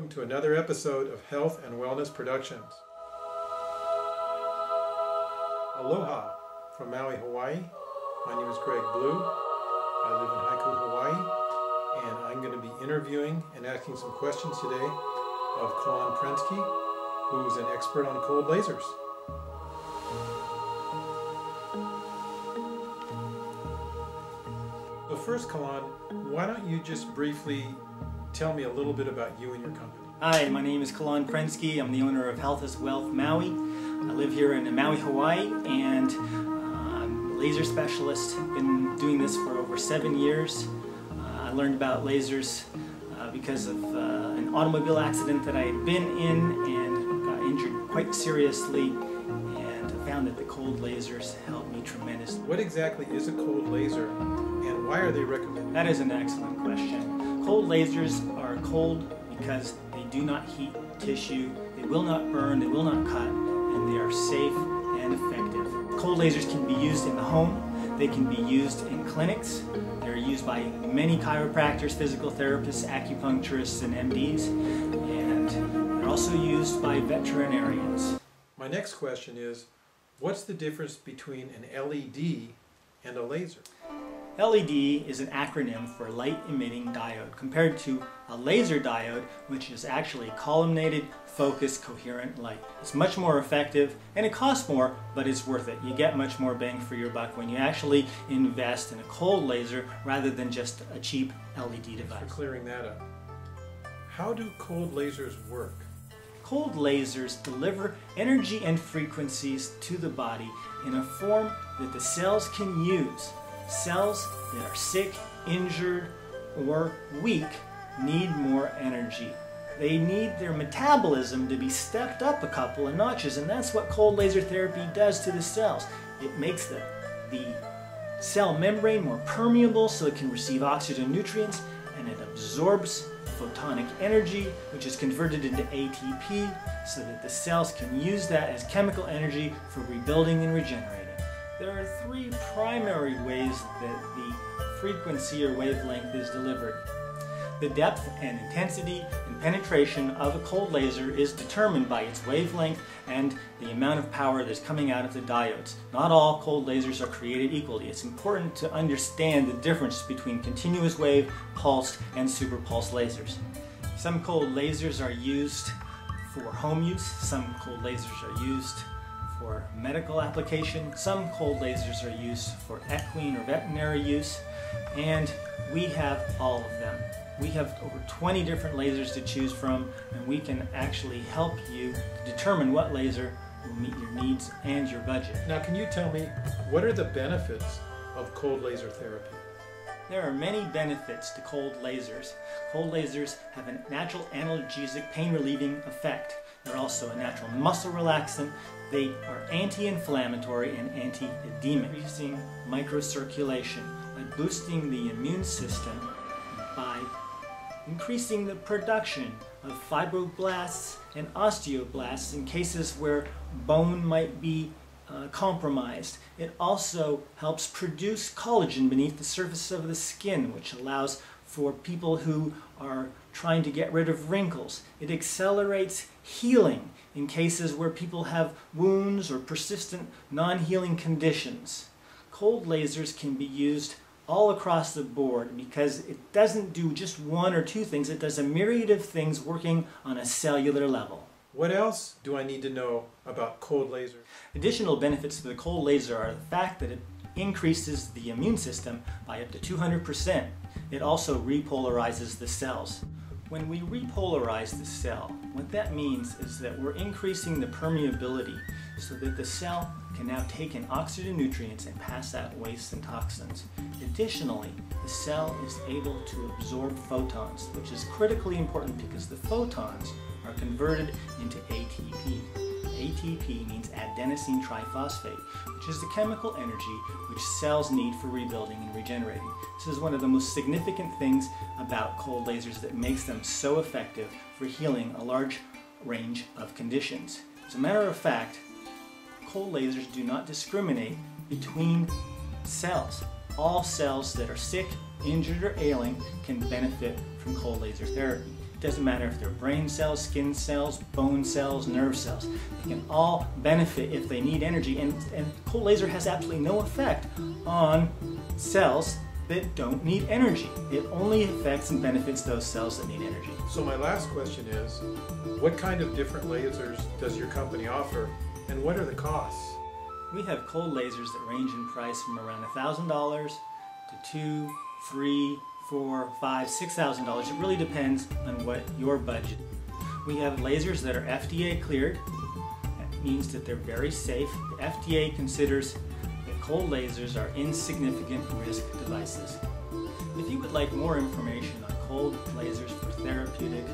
welcome to another episode of Health and Wellness Productions. Aloha from Maui, Hawaii. My name is Greg Blue. I live in Haiku, Hawaii, and I'm going to be interviewing and asking some questions today of Kalon Prensky, who's an expert on cold lasers. So first, Kalon, why don't you just briefly tell me a little bit about you and your company. Hi, my name is Kalon Prensky. I'm the owner of Health is Wealth Maui. I live here in Maui, Hawaii, and I'm a laser specialist. I've been doing this for over 7 years. I learned about lasers because of an automobile accident that I had been in and got injured quite seriously, and I found that the cold lasers helped me tremendously. What exactly is a cold laser and why are they recommended? That is an excellent question. Cold lasers are cold because they do not heat tissue, they will not burn, they will not cut, and they are safe and effective. Cold lasers can be used in the home, they can be used in clinics, they're used by many chiropractors, physical therapists, acupuncturists, and MDs, and they're also used by veterinarians. My next question is, what's the difference between an LED and a laser? LED is an acronym for light emitting diode compared to a laser diode, which is actually columnated, focused, coherent light. It's much more effective and it costs more, but it's worth it. You get much more bang for your buck when you actually invest in a cold laser rather than just a cheap LED device. Thanks for clearing that up. How do cold lasers work? Cold lasers deliver energy and frequencies to the body in a form that the cells can use. Cells that are sick, injured, or weak need more energy. They need their metabolism to be stepped up a couple of notches, and that's what cold laser therapy does to the cells. It makes the cell membrane more permeable so it can receive oxygen and nutrients, and it absorbs photonic energy, which is converted into ATP so that the cells can use that as chemical energy for rebuilding and regenerating. There are three primary ways that the frequency or wavelength is delivered. The depth and intensity and penetration of a cold laser is determined by its wavelength and the amount of power that's coming out of the diodes. Not all cold lasers are created equally. It's important to understand the difference between continuous wave, pulsed, and super pulse lasers. Some cold lasers are used for home use. Some cold lasers are used for medical application. Some cold lasers are used for equine or veterinary use, and we have all of them. We have over 20 different lasers to choose from, and we can actually help you to determine what laser will meet your needs and your budget. Now, can you tell me, what are the benefits of cold laser therapy? There are many benefits to cold lasers. Cold lasers have a natural analgesic pain-relieving effect. They're also a natural muscle relaxant. They are anti-inflammatory and anti-edemic, increasing microcirculation by boosting the immune system, by increasing the production of fibroblasts and osteoblasts in cases where bone might be compromised. It also helps produce collagen beneath the surface of the skin, which allows for people who are trying to get rid of wrinkles. It accelerates healing in cases where people have wounds or persistent non-healing conditions. Cold lasers can be used all across the board because it doesn't do just one or two things, it does a myriad of things working on a cellular level. What else do I need to know about cold laser? Additional benefits to the cold laser are the fact that it increases the immune system by up to 200%. It also repolarizes the cells. When we repolarize the cell, what that means is that we're increasing the permeability so that the cell can now take in oxygen nutrients and pass out waste and toxins. Additionally, the cell is able to absorb photons, which is critically important because the photons are converted into ATP. ATP means adenosine triphosphate, which is the chemical energy which cells need for rebuilding and regenerating. This is one of the most significant things about cold lasers that makes them so effective for healing a large range of conditions. As a matter of fact, cold lasers do not discriminate between cells. All cells that are sick, injured, or ailing can benefit from cold laser therapy. It doesn't matter if they're brain cells, skin cells, bone cells, nerve cells. They can all benefit if they need energy, and cold laser has absolutely no effect on cells that don't need energy. It only affects and benefits those cells that need energy. So my last question is, what kind of different lasers does your company offer, and what are the costs? We have cold lasers that range in price from around $1,000 to $2,000, $3,000, $4,000, $5,000, $6,000. It really depends on what your budget. We have lasers that are FDA cleared. That means that they're very safe. The FDA considers that cold lasers are insignificant risk devices. If you would like more information on cold lasers for therapeutic,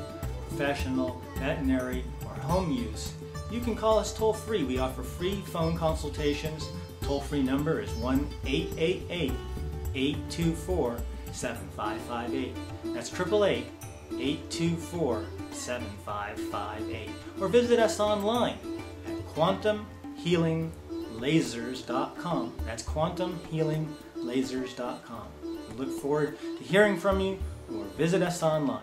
professional, veterinary, or home use, you can call us toll-free. We offer free phone consultations. Toll-free number is 1-888-824-7558. That's 888-824-7558. Or visit us online at quantumhealinglasers.com. That's quantumhealinglasers.com. We look forward to hearing from you, or visit us online.